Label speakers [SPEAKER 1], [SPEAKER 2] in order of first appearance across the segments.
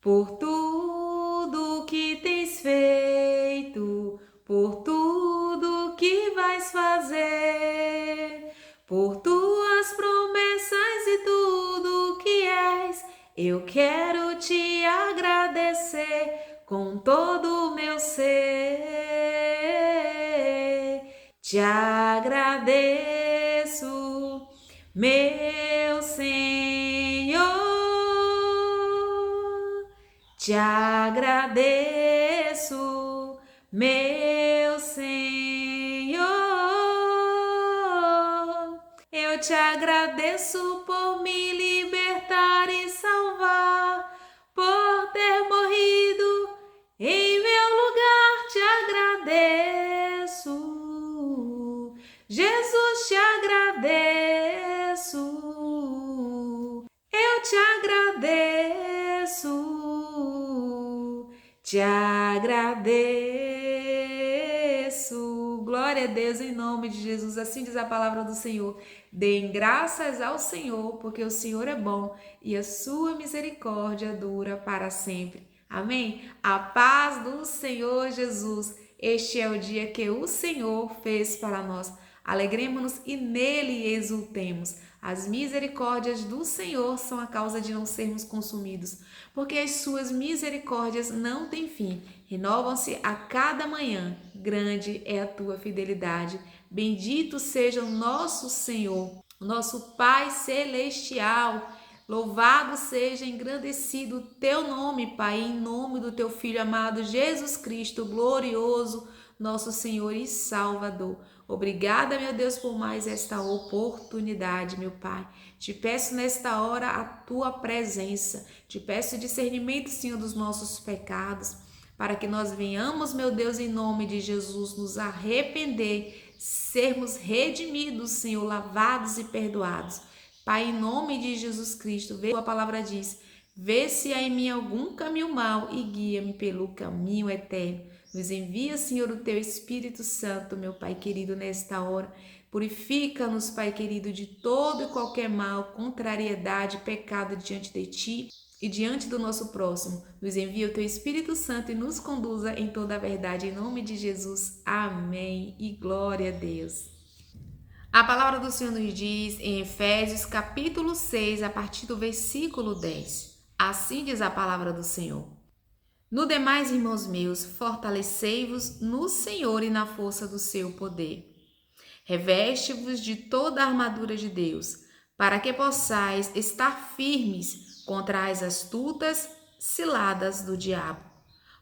[SPEAKER 1] por tudo que tens feito, por tudo que vais fazer, por tuas promessas e tudo que és. Eu quero te agradecer com todo o meu ser. Te agradeço, meu Senhor. Te agradeço, meu Senhor. Eu te agradeço por me libertar e salvar, por ter morrido em meu lugar. Te agradeço, Jesus, te agradeço. Eu te agradeço, te agradeço. Glória a Deus, em nome de Jesus. Assim diz a palavra do Senhor. Deem graças ao Senhor, porque o Senhor é bom e a sua misericórdia dura para sempre. Amém? A paz do Senhor Jesus. Este é o dia que o Senhor fez para nós. Alegremos-nos e nele exultemos. As misericórdias do Senhor são a causa de não sermos consumidos, porque as suas misericórdias não têm fim, renovam-se a cada manhã. Grande é a tua fidelidade. Bendito seja o nosso Senhor, o nosso Pai celestial. Louvado seja, engrandecido o teu nome, Pai, em nome do teu Filho amado Jesus Cristo, glorioso, nosso Senhor e Salvador. Obrigada, meu Deus, por mais esta oportunidade, meu Pai. Te peço nesta hora a tua presença. Te peço discernimento, Senhor, dos nossos pecados, para que nós venhamos, meu Deus, em nome de Jesus, nos arrepender, sermos redimidos, Senhor, lavados e perdoados. Pai, em nome de Jesus Cristo, vê, a palavra diz, vê se há em mim algum caminho mau e guia-me pelo caminho eterno. Nos envia, Senhor, o teu Espírito Santo, meu Pai querido, nesta hora. Purifica-nos, Pai querido, de todo e qualquer mal, contrariedade, pecado diante de Ti e diante do nosso próximo. Nos envia o teu Espírito Santo e nos conduza em toda a verdade. Em nome de Jesus. Amém. E glória a Deus. A palavra do Senhor nos diz em Efésios capítulo 6, a partir do versículo 10. Assim diz a palavra do Senhor. No demais, irmãos meus, fortalecei-vos no Senhor e na força do seu poder. Reveste-vos de toda a armadura de Deus, para que possais estar firmes contra as astutas ciladas do diabo.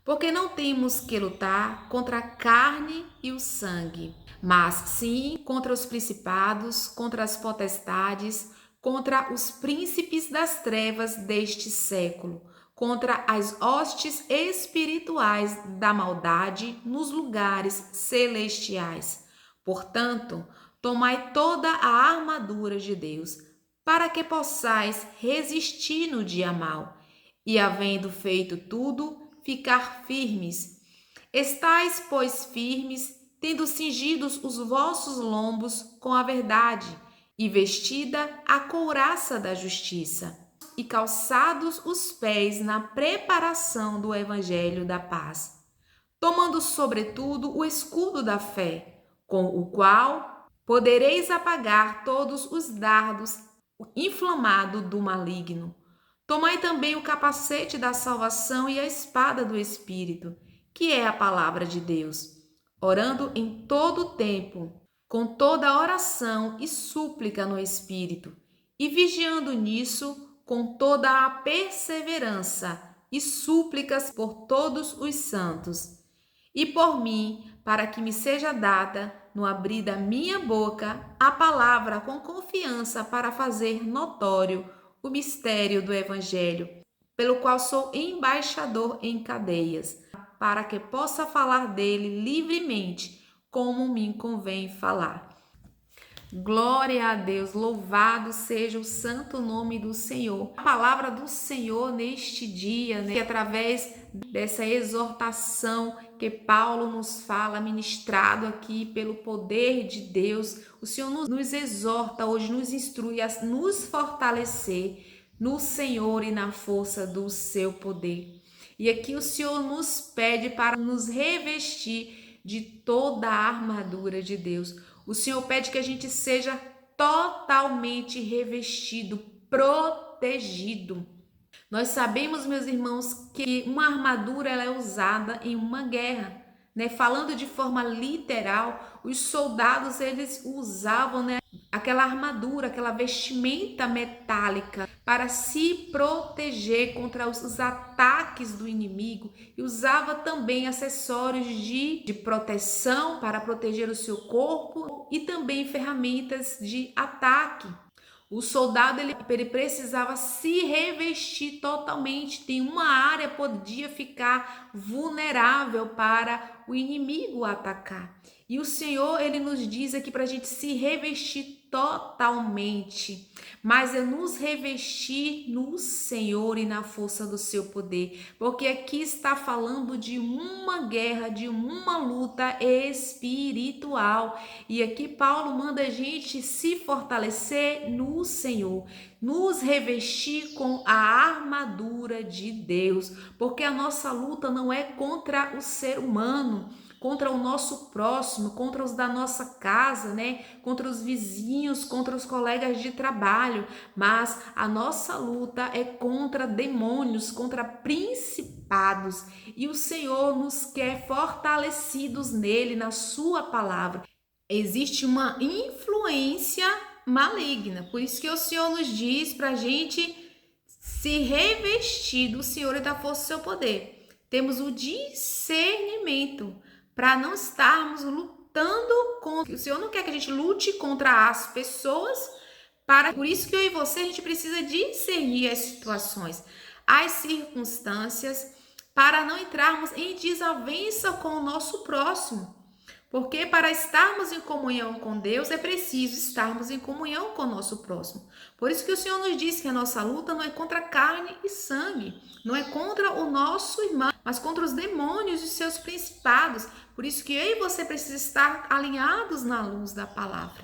[SPEAKER 1] Porque não temos que lutar contra a carne e o sangue, mas sim contra os principados, contra as potestades, contra os príncipes das trevas deste século, contra as hostes espirituais da maldade nos lugares celestiais. Portanto, tomai toda a armadura de Deus, para que possais resistir no dia mau, e havendo feito tudo, ficar firmes. Estais, pois, firmes, tendo cingidos os vossos lombos com a verdade, e vestida a couraça da justiça, e calçados os pés na preparação do evangelho da paz, tomando sobretudo o escudo da fé, com o qual podereis apagar todos os dardos inflamados do maligno. Tomai também o capacete da salvação e a espada do Espírito, que é a palavra de Deus, orando em todo o tempo, com toda oração e súplica no Espírito, e vigiando nisso com toda a perseverança e súplicas por todos os santos, e por mim, para que me seja dada, no abrir da minha boca, a palavra com confiança para fazer notório o mistério do Evangelho, pelo qual sou embaixador em cadeias, para que possa falar dele livremente, como me convém falar. Glória a Deus, louvado seja o santo nome do Senhor. A palavra do Senhor neste dia, né, através dessa exortação que Paulo nos fala, ministrado aqui pelo poder de Deus, o Senhor nos exorta hoje, nos instrui a nos fortalecer no Senhor e na força do seu poder. E aqui o Senhor nos pede para nos revestir de toda a armadura de Deus. O Senhor pede que a gente seja totalmente revestido, protegido. Nós sabemos, meus irmãos, que uma armadura ela é usada em uma guerra, né? Falando de forma literal, os soldados eles usavam, né, aquela armadura, aquela vestimenta metálica para se proteger contra os ataques do inimigo, e usava também acessórios de proteção para proteger o seu corpo e também ferramentas de ataque. O soldado ele precisava se revestir totalmente. Tem uma área que podia ficar vulnerável para o inimigo atacar. E o Senhor ele nos diz aqui para a gente se revestir totalmente, mas é nos revestir no Senhor e na força do seu poder, porque aqui está falando de uma guerra, de uma luta espiritual. E aqui Paulo manda a gente se fortalecer no Senhor, nos revestir com a armadura de Deus, porque a nossa luta não é contra o ser humano, contra o nosso próximo, contra os da nossa casa, né? Contra os vizinhos, contra os colegas de trabalho, mas a nossa luta é contra demônios, contra principados, e o Senhor nos quer fortalecidos nele, na sua palavra. Existe uma influência maligna, por isso que o Senhor nos diz para a gente se revestir do Senhor e da força do seu poder. Temos o discernimento para não estarmos lutando contra. O Senhor não quer que a gente lute contra as pessoas. Por isso que eu e você, a gente precisa discernir as situações, as circunstâncias, para não entrarmos em desavença com o nosso próximo. Porque para estarmos em comunhão com Deus, é preciso estarmos em comunhão com o nosso próximo. Por isso que o Senhor nos diz que a nossa luta não é contra carne e sangue, não é contra o nosso irmão, mas contra os demônios e seus principados. Por isso que eu e você precisamos estar alinhados na luz da palavra,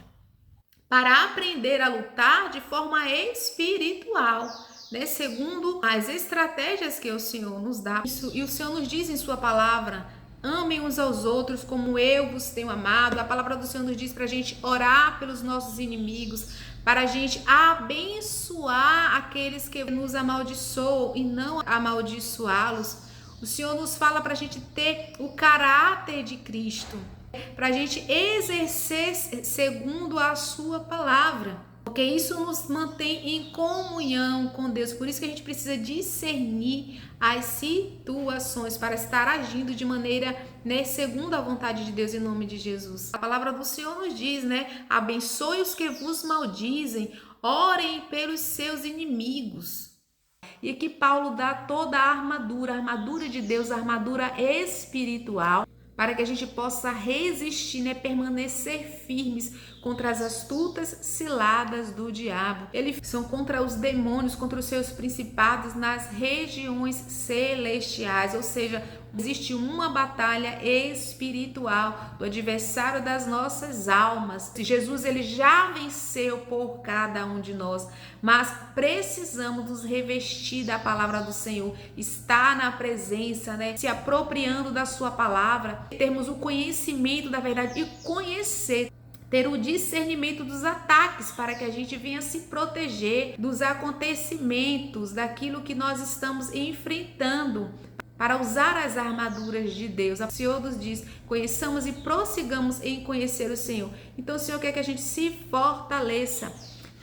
[SPEAKER 1] para aprender a lutar de forma espiritual, né? Segundo as estratégias que o Senhor nos dá. E o Senhor nos diz em sua palavra: amem uns aos outros como eu vos tenho amado. A palavra do Senhor nos diz para a gente orar pelos nossos inimigos, para a gente abençoar aqueles que nos amaldiçoam e não amaldiçoá-los. O Senhor nos fala para a gente ter o caráter de Cristo, para a gente exercer segundo a sua palavra, porque isso nos mantém em comunhão com Deus. Por isso que a gente precisa discernir as situações para estar agindo de maneira, né, segundo a vontade de Deus, em nome de Jesus. A palavra do Senhor nos diz, né, abençoe os que vos maldizem, orem pelos seus inimigos. E aqui Paulo dá toda a armadura de Deus, a armadura espiritual, para que a gente possa resistir, né, permanecer firmes contra as astutas ciladas do diabo. Eles são contra os demônios, contra os seus principados nas regiões celestiais, ou seja, existe uma batalha espiritual do adversário das nossas almas. Jesus ele já venceu por cada um de nós, mas precisamos nos revestir da palavra do Senhor, estar na presença, né, se apropriando da sua palavra, termos o conhecimento da verdade e conhecer, ter o discernimento dos ataques, para que a gente venha se proteger dos acontecimentos, daquilo que nós estamos enfrentando, para usar as armaduras de Deus. O Senhor nos diz: conheçamos e prossigamos em conhecer o Senhor. Então o Senhor quer que a gente se fortaleça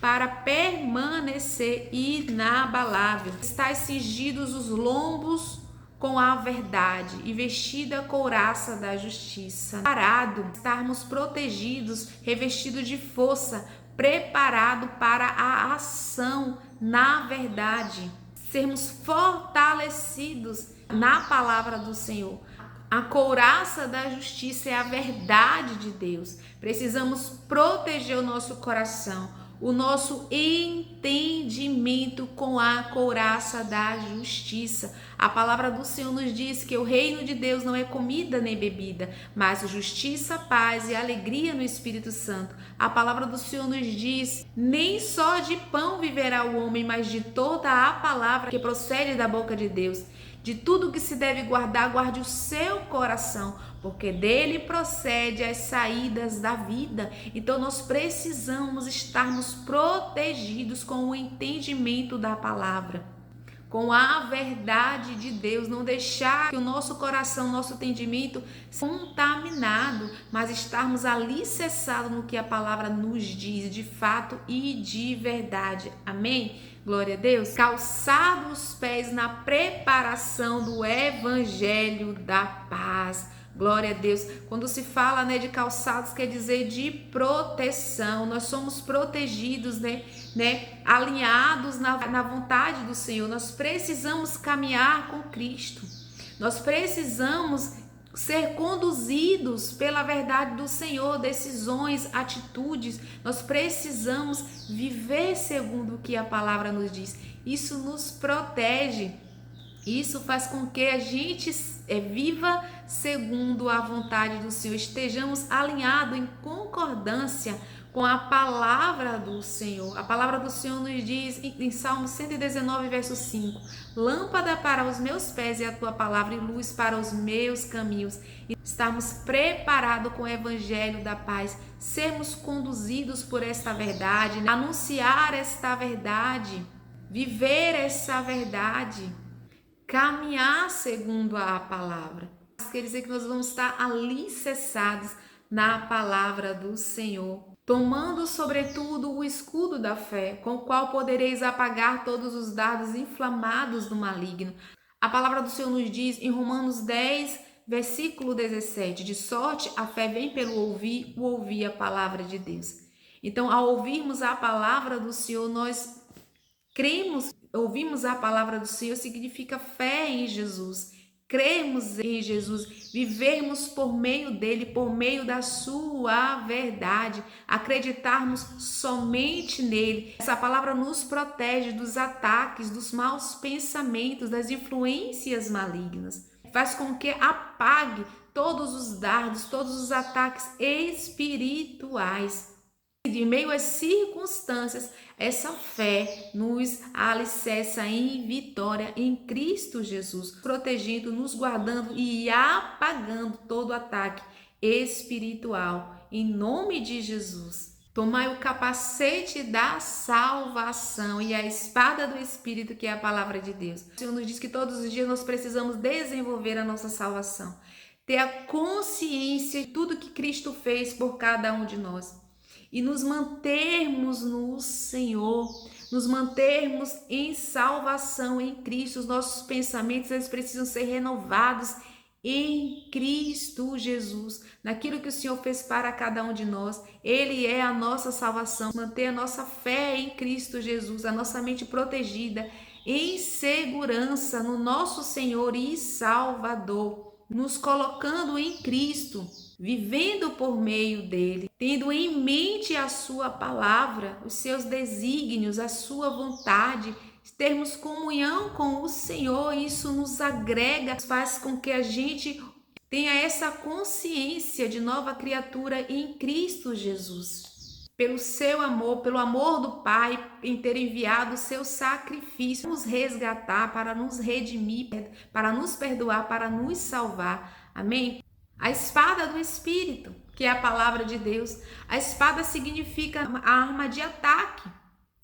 [SPEAKER 1] para permanecer inabalável. Estais cingidos os lombos com a verdade e vestida a couraça da justiça. Parado, estarmos protegidos, revestidos de força, preparado para a ação na verdade. Sermos fortalecidos na palavra do Senhor. A couraça da justiça é a verdade de Deus. Precisamos proteger o nosso coração. o nosso entendimento com a couraça da justiça. A palavra do Senhor nos diz que o reino de Deus não é comida nem bebida, mas justiça, paz e alegria no Espírito Santo. A palavra do Senhor nos diz: nem só de pão viverá o homem, mas de toda a palavra que procede da boca de Deus. De tudo que se deve guardar, guarde o seu coração, porque dele procede as saídas da vida. Então nós precisamos estarmos protegidos com o entendimento da palavra, com a verdade de Deus, não deixar que o nosso coração, nosso entendimento seja contaminado, mas estarmos alicerçados no que a palavra nos diz de fato e de verdade. Amém? Glória a Deus. Calçados os pés na preparação do evangelho da paz. Glória a Deus. Quando se fala, de calçados, quer dizer de proteção. Nós somos protegidos, alinhados na vontade do Senhor. Nós precisamos caminhar com Cristo. Nós precisamos ser conduzidos pela verdade do Senhor, decisões, atitudes. Nós precisamos viver segundo o que a palavra nos diz. Isso nos protege. Isso faz com que a gente viva segundo a vontade do Senhor, estejamos alinhados em concordância com a palavra do Senhor. A palavra do Senhor nos diz em Salmo 119, verso 5: lâmpada para os meus pés é a tua palavra e luz para os meus caminhos. E estarmos preparados com o evangelho da paz, sermos conduzidos por esta verdade, anunciar esta verdade, viver essa verdade, caminhar segundo a palavra. Quer dizer que nós vamos estar alicerçados na palavra do Senhor, tomando sobretudo o escudo da fé, com o qual podereis apagar todos os dardos inflamados do maligno. A palavra do Senhor nos diz em Romanos 10, versículo 17, de sorte a fé vem pelo ouvir a palavra de Deus. Então, ao ouvirmos a palavra do Senhor, nós cremos. Ouvimos a palavra do Senhor significa fé em Jesus, cremos em Jesus, vivermos por meio dele, por meio da sua verdade, acreditarmos somente nele. Essa palavra nos protege dos ataques, dos maus pensamentos, das influências malignas, faz com que apague todos os dardos, todos os ataques espirituais. De meio às circunstâncias, essa fé nos alicerça em vitória em Cristo Jesus, protegendo, nos guardando e apagando todo ataque espiritual, em nome de Jesus. Tomai o capacete da salvação e a espada do Espírito, que é a palavra de Deus. O Senhor nos diz que todos os dias nós precisamos desenvolver a nossa salvação, ter a consciência de tudo que Cristo fez por cada um de nós. E nos mantermos no Senhor, nos mantermos em salvação em Cristo. Os nossos pensamentos, eles precisam ser renovados em Cristo Jesus, naquilo que o Senhor fez para cada um de nós. Ele é a nossa salvação. Manter a nossa fé em Cristo Jesus, a nossa mente protegida, em segurança no nosso Senhor e Salvador, nos colocando em Cristo, vivendo por meio dele, tendo em mente a sua palavra, os seus desígnios, a sua vontade, termos comunhão com o Senhor. Isso nos agrega, faz com que a gente tenha essa consciência de nova criatura em Cristo Jesus. Pelo seu amor, pelo amor do Pai, em ter enviado o seu sacrifício, nos resgatar, para nos redimir, para nos perdoar, para nos salvar. Amém? A espada do Espírito, que é a palavra de Deus. A espada significa a arma de ataque.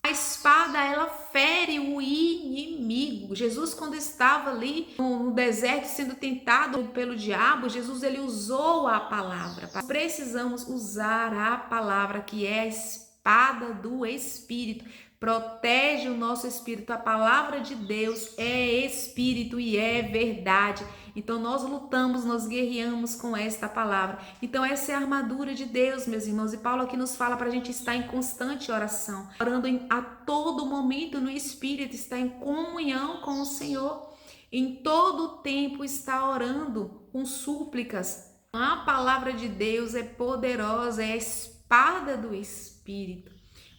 [SPEAKER 1] A espada, ela fere o inimigo. Jesus, quando estava ali no deserto sendo tentado pelo diabo, Jesus, ele usou a palavra. Precisamos usar a palavra, que é a espada do Espírito. Protege o nosso espírito. A palavra de Deus é espírito e é verdade. Então nós lutamos, nós guerreamos com esta palavra. Então essa é a armadura de Deus, meus irmãos. E Paulo aqui nos fala para a gente estar em constante oração, orando a todo momento no Espírito, estar em comunhão com o Senhor. Em todo tempo está orando com súplicas. A palavra de Deus é poderosa, é a espada do Espírito.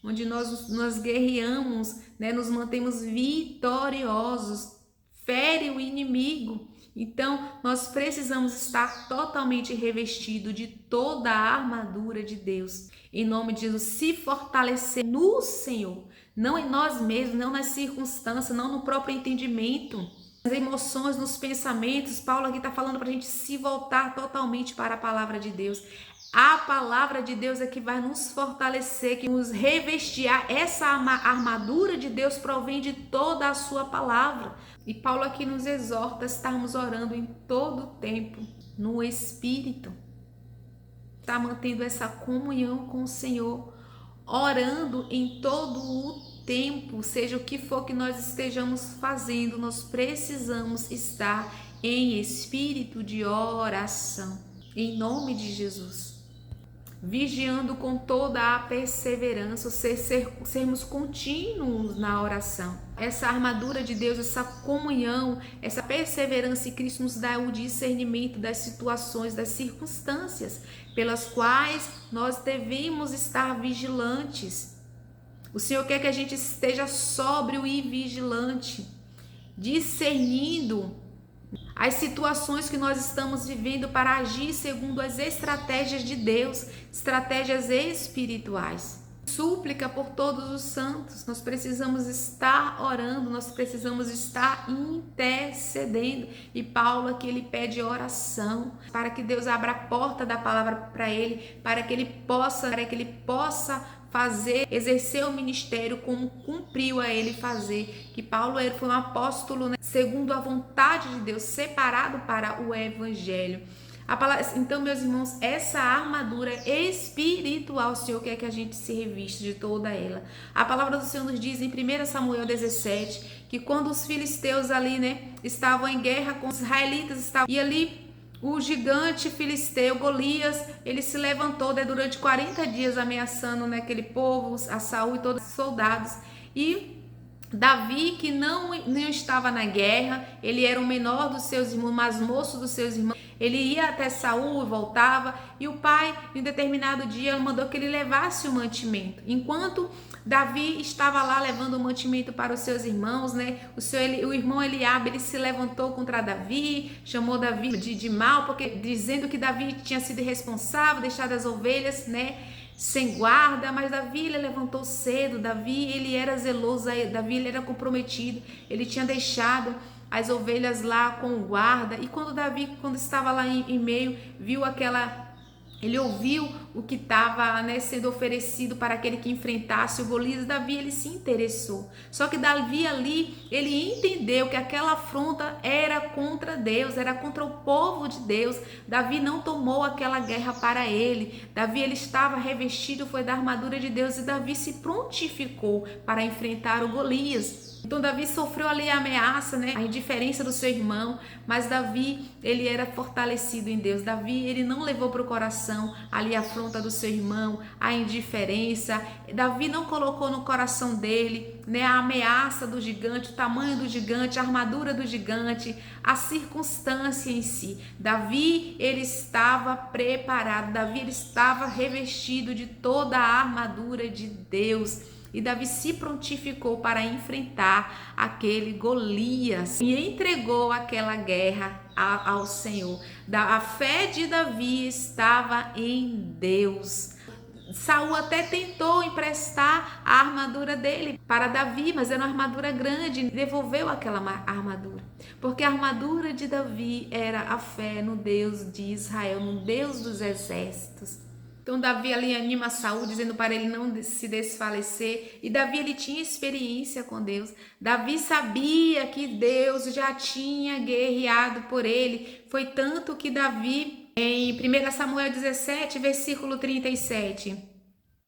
[SPEAKER 1] onde nós guerreamos, né? Nos mantemos vitoriosos, fere o inimigo. Então, nós precisamos estar totalmente revestido de toda a armadura de Deus. Em nome de Jesus, se fortalecer no Senhor, não em nós mesmos, não nas circunstâncias, não no próprio entendimento, nas emoções, nos pensamentos. Paulo aqui está falando para a gente se voltar totalmente para a palavra de Deus. A palavra de Deus é que vai nos fortalecer, que nos revestir. Essa armadura de Deus provém de toda a sua palavra. E Paulo aqui nos exorta a estarmos orando em todo o tempo, no Espírito. Está mantendo essa comunhão com o Senhor, orando em todo o tempo, seja o que for que nós estejamos fazendo, nós precisamos estar em espírito de oração, em nome de Jesus. Vigiando com toda a perseverança, sermos contínuos na oração. Essa armadura de Deus, essa comunhão, essa perseverança em Cristo nos dá o discernimento das situações, das circunstâncias pelas quais nós devemos estar vigilantes. O Senhor quer que a gente esteja sóbrio e vigilante, discernindo as situações que nós estamos vivendo para agir segundo as estratégias de Deus, estratégias espirituais. Súplica por todos os santos, nós precisamos estar orando, nós precisamos estar intercedendo. E Paulo aqui ele pede oração para que Deus abra a porta da palavra para ele, para que ele possa exercer o ministério como cumpriu a ele fazer. Que Paulo foi um apóstolo, né, segundo a vontade de Deus, separado para o evangelho. Então, meus irmãos, essa armadura espiritual, o Senhor quer que a gente se revista de toda ela. A palavra do Senhor nos diz em 1 Samuel 17, que quando os filisteus ali, né, estavam em guerra com os israelitas, e ali o gigante filisteu, Golias, ele se levantou, né, durante 40 dias ameaçando, né, aquele povo, a Saul e todos os soldados. E Davi, que não estava na guerra, ele era o menor dos seus irmãos, mais moço dos seus irmãos, ele ia até Saul e voltava, e o pai, em determinado dia, mandou que ele levasse o mantimento. Enquanto Davi estava lá levando o mantimento para os seus irmãos, né? O irmão Eliabe, ele se levantou contra Davi, chamou Davi de mal, porque dizendo que Davi tinha sido irresponsável, deixado as ovelhas, né, sem guarda. Mas Davi, ele levantou cedo. Davi, ele era zeloso, Davi, ele era comprometido, ele tinha deixado as ovelhas lá com o guarda. E quando Davi, quando estava lá em meio, ele ouviu o que estava, né, sendo oferecido para aquele que enfrentasse o Golias. Davi, ele se interessou. Só que Davi ali, ele entendeu que aquela afronta era contra Deus, era contra o povo de Deus. Davi não tomou aquela guerra para ele. Davi, ele estava revestido, foi da armadura de Deus, e Davi se prontificou para enfrentar o Golias. Então Davi sofreu ali a ameaça, né, a indiferença do seu irmão, mas Davi, ele era fortalecido em Deus. Davi, ele não levou para o coração ali a afronta do seu irmão, a indiferença. Davi não colocou no coração dele, né, a ameaça do gigante, o tamanho do gigante, a armadura do gigante, a circunstância em si. Davi, ele estava preparado, Davi, ele estava revestido de toda a armadura de Deus. E Davi se prontificou para enfrentar aquele Golias e entregou aquela guerra ao Senhor. A fé de Davi estava em Deus. Saul até tentou emprestar a armadura dele para Davi, mas era uma armadura grande, e devolveu aquela armadura. Porque a armadura de Davi era a fé no Deus de Israel, no Deus dos exércitos. Então Davi ali anima Saul, dizendo para ele não se desfalecer. E Davi, ele tinha experiência com Deus. Davi sabia que Deus já tinha guerreado por ele. Foi tanto que Davi, em 1 Samuel 17, versículo 37,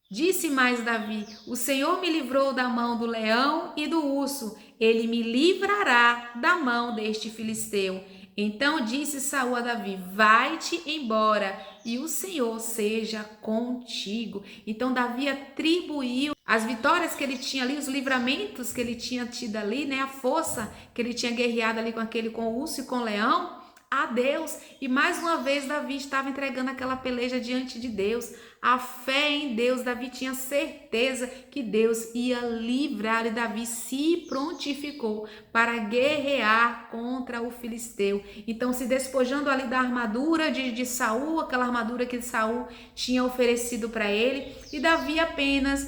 [SPEAKER 1] disse mais Davi: o Senhor me livrou da mão do leão e do urso. Ele me livrará da mão deste filisteu. Então disse Saul a Davi: vai-te embora, e o Senhor seja contigo. Então Davi atribuiu as vitórias que ele tinha ali, os livramentos que ele tinha tido ali, né, a força que ele tinha guerreado ali com o urso e com o leão, a Deus. E mais uma vez Davi estava entregando aquela peleja diante de Deus. A fé em Deus, Davi tinha certeza que Deus ia livrar, e Davi se prontificou para guerrear contra o filisteu. Então, se despojando ali da armadura de Saul, aquela armadura que Saul tinha oferecido para ele, e Davi apenas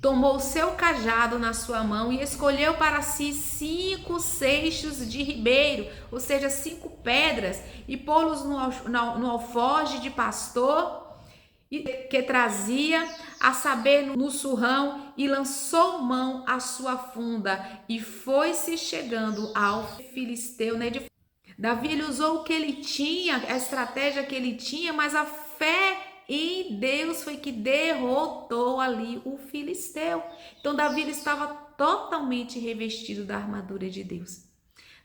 [SPEAKER 1] tomou o seu cajado na sua mão e escolheu para si 5 seixos de ribeiro, ou seja, 5 pedras, e pô-los no alforje de pastor que trazia, a saber, no surrão, e lançou mão à sua funda, e foi-se chegando ao filisteu, né? Davi, ele usou o que ele tinha, a estratégia que ele tinha, mas a fé em Deus foi que derrotou ali o filisteu. Então Davi, ele estava totalmente revestido da armadura de Deus.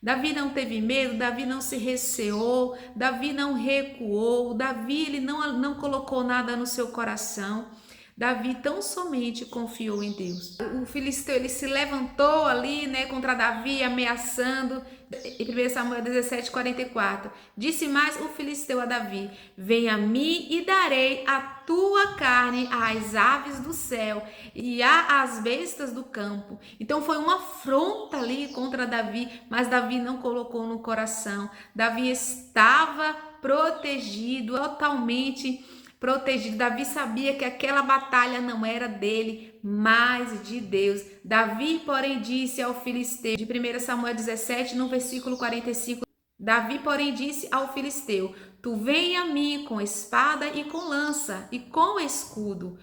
[SPEAKER 1] Davi não teve medo, Davi não se receou, Davi não recuou, Davi, ele não colocou nada no seu coração. Davi tão somente confiou em Deus. O filisteu, ele se levantou ali, né, contra Davi, ameaçando. Em 1 Samuel 17:44, disse mais o filisteu a Davi: vem a mim e darei a tua carne às aves do céu e às bestas do campo. Então foi uma afronta ali contra Davi, mas Davi não colocou no coração. Davi estava protegido, totalmente protegido. Davi sabia que aquela batalha não era dele, mas de Deus. Davi, porém, disse ao filisteu, de 1 Samuel 17, no versículo 45, Davi, porém, disse ao filisteu: tu vem a mim com espada e com lança e com escudo,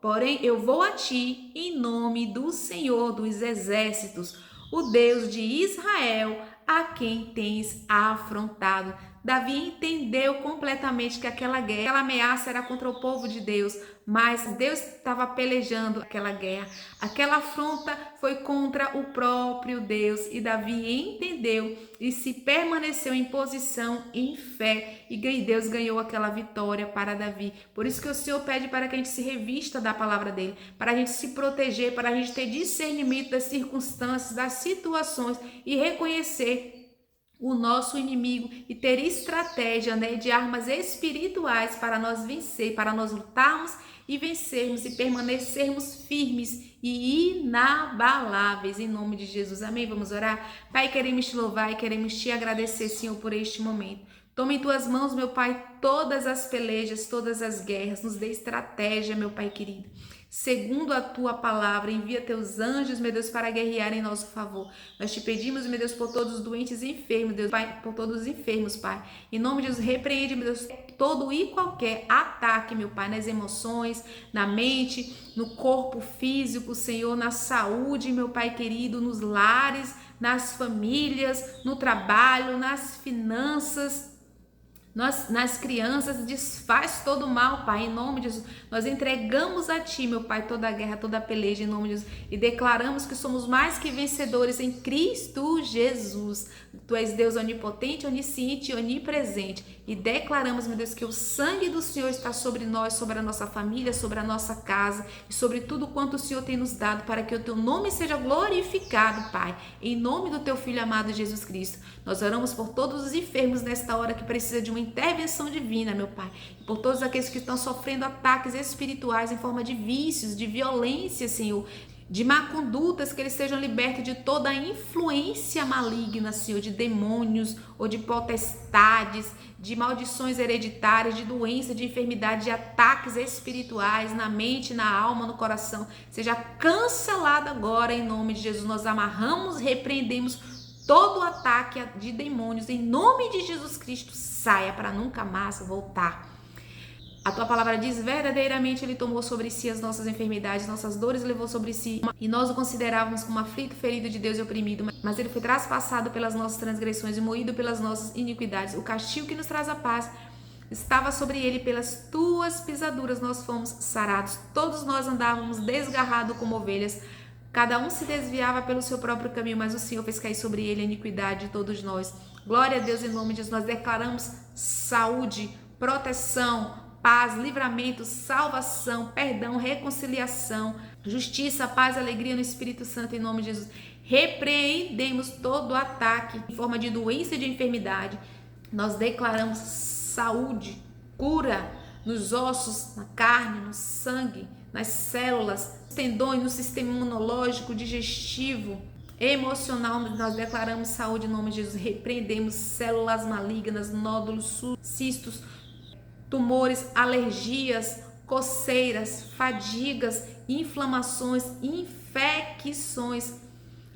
[SPEAKER 1] porém eu vou a ti em nome do Senhor dos exércitos, o Deus de Israel, a quem tens afrontado. Davi entendeu completamente que aquela guerra, aquela ameaça era contra o povo de Deus, mas Deus estava pelejando aquela guerra. Aquela afronta foi contra o próprio Deus, e Davi entendeu e se permaneceu em posição, em fé, e Deus ganhou aquela vitória para Davi. Por isso que o Senhor pede para que a gente se revista da palavra dele, para a gente se proteger, para a gente ter discernimento das circunstâncias, das situações e reconhecer o nosso inimigo e ter estratégia, né, de armas espirituais para nós vencer, para nós lutarmos e vencermos e permanecermos firmes e inabaláveis em nome de Jesus. Amém? Vamos orar? Pai, queremos te louvar e queremos te agradecer, Senhor, por este momento. Toma em tuas mãos, meu Pai, todas as pelejas, todas as guerras. Nos dê estratégia, meu Pai querido. Segundo a tua palavra, envia teus anjos, meu Deus, para guerrear em nosso favor. Nós te pedimos, meu Deus, por todos os doentes e enfermos, Deus, Pai, por todos os enfermos, Pai. Em nome de Jesus, repreende, meu Deus, todo e qualquer ataque, meu Pai, nas emoções, na mente, no corpo físico, Senhor, na saúde, meu Pai querido, nos lares, nas famílias, no trabalho, nas finanças, nas crianças, desfaz todo o mal, Pai, em nome de Jesus. Nós entregamos a Ti, meu Pai, toda a guerra, toda a peleja, em nome de Jesus, e declaramos que somos mais que vencedores em Cristo Jesus. Tu és Deus onipotente, onisciente e onipresente, e declaramos, meu Deus, que o sangue do Senhor está sobre nós, sobre a nossa família, sobre a nossa casa e sobre tudo quanto o Senhor tem nos dado, para que o Teu nome seja glorificado, Pai, em nome do Teu Filho amado Jesus Cristo. Nós oramos por todos os enfermos nesta hora que precisa de uma intervenção divina, meu Pai, e por todos aqueles que estão sofrendo ataques espirituais em forma de vícios, de violência, Senhor, de má condutas, que eles sejam libertos de toda a influência maligna, Senhor, de demônios ou de potestades, de maldições hereditárias, de doença, de enfermidade, de ataques espirituais na mente, na alma, no coração. Seja cancelado agora em nome de Jesus. Nós amarramos, repreendemos todo o ataque de demônios em nome de Jesus Cristo. Saia para nunca mais voltar. A tua palavra diz: verdadeiramente ele tomou sobre si as nossas enfermidades, nossas dores levou sobre si, e nós o considerávamos como aflito, ferido de Deus e oprimido, mas ele foi traspassado pelas nossas transgressões e moído pelas nossas iniquidades. O castigo que nos traz a paz estava sobre ele, pelas tuas pisaduras nós fomos sarados. Todos nós andávamos desgarrados como ovelhas, cada um se desviava pelo seu próprio caminho, mas o Senhor fez cair sobre ele a iniquidade de todos nós. Glória a Deus, em nome de Jesus. Nós declaramos saúde, proteção, paz, livramento, salvação, perdão, reconciliação, justiça, paz, alegria no Espírito Santo, em nome de Jesus. Repreendemos todo ataque em forma de doença e de enfermidade. Nós declaramos saúde, cura nos ossos, na carne, no sangue, nas células, nos tendões, no sistema imunológico, digestivo, emocional. Nós declaramos saúde em nome de Jesus. Repreendemos células malignas, nódulos, cistos, tumores, alergias, coceiras, fadigas, inflamações, infecções,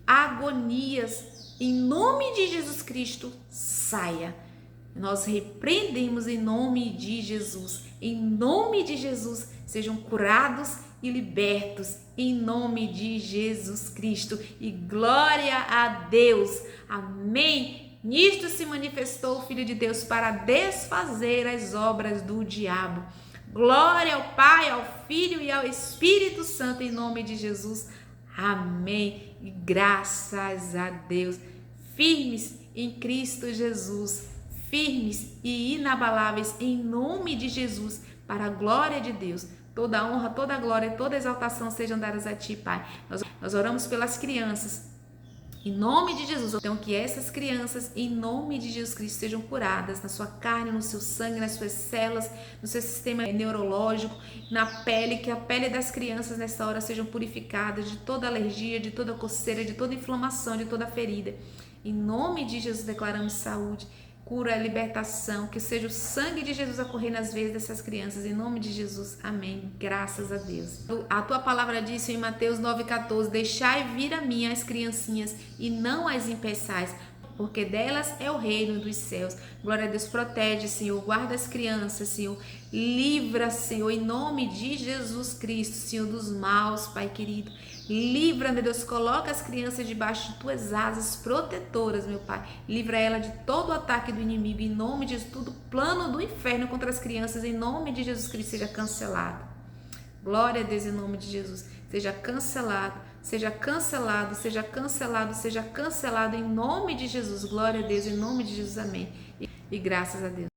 [SPEAKER 1] agonias. Em nome de Jesus Cristo, saia. Nós repreendemos em nome de Jesus. Em nome de Jesus, sejam curados e libertos. Em nome de Jesus Cristo. E glória a Deus. Amém. Nisto se manifestou o Filho de Deus para desfazer as obras do diabo. Glória ao Pai, ao Filho e ao Espírito Santo, em nome de Jesus. Amém. E graças a Deus. Firmes em Cristo Jesus. Firmes e inabaláveis em nome de Jesus, para a glória de Deus. Toda honra, toda glória, toda exaltação sejam dadas a Ti, Pai. Nós oramos pelas crianças. Em nome de Jesus, então que essas crianças, em nome de Jesus Cristo, sejam curadas na sua carne, no seu sangue, nas suas células, no seu sistema neurológico, na pele, que a pele das crianças nessa hora sejam purificadas de toda alergia, de toda coceira, de toda inflamação, de toda ferida. Em nome de Jesus declaramos saúde, cura, libertação, que seja o sangue de Jesus a correr nas veias dessas crianças, em nome de Jesus, amém, graças a Deus. A tua palavra diz em Mateus 9,14, deixai vir a mim as criancinhas e não as impeçais, porque delas é o reino dos céus. Glória a Deus, protege, Senhor, guarda as crianças, Senhor, livra, Senhor, em nome de Jesus Cristo, Senhor, dos maus, Pai querido. Livra, meu Deus, coloca as crianças debaixo de tuas asas protetoras, meu Pai. Livra ela de todo o ataque do inimigo, em nome de Jesus. Todo plano do inferno contra as crianças, em nome de Jesus Cristo, seja cancelado. Glória a Deus, em nome de Jesus. Seja cancelado, seja cancelado, seja cancelado, seja cancelado, em nome de Jesus. Glória a Deus, em nome de Jesus, amém. E graças a Deus.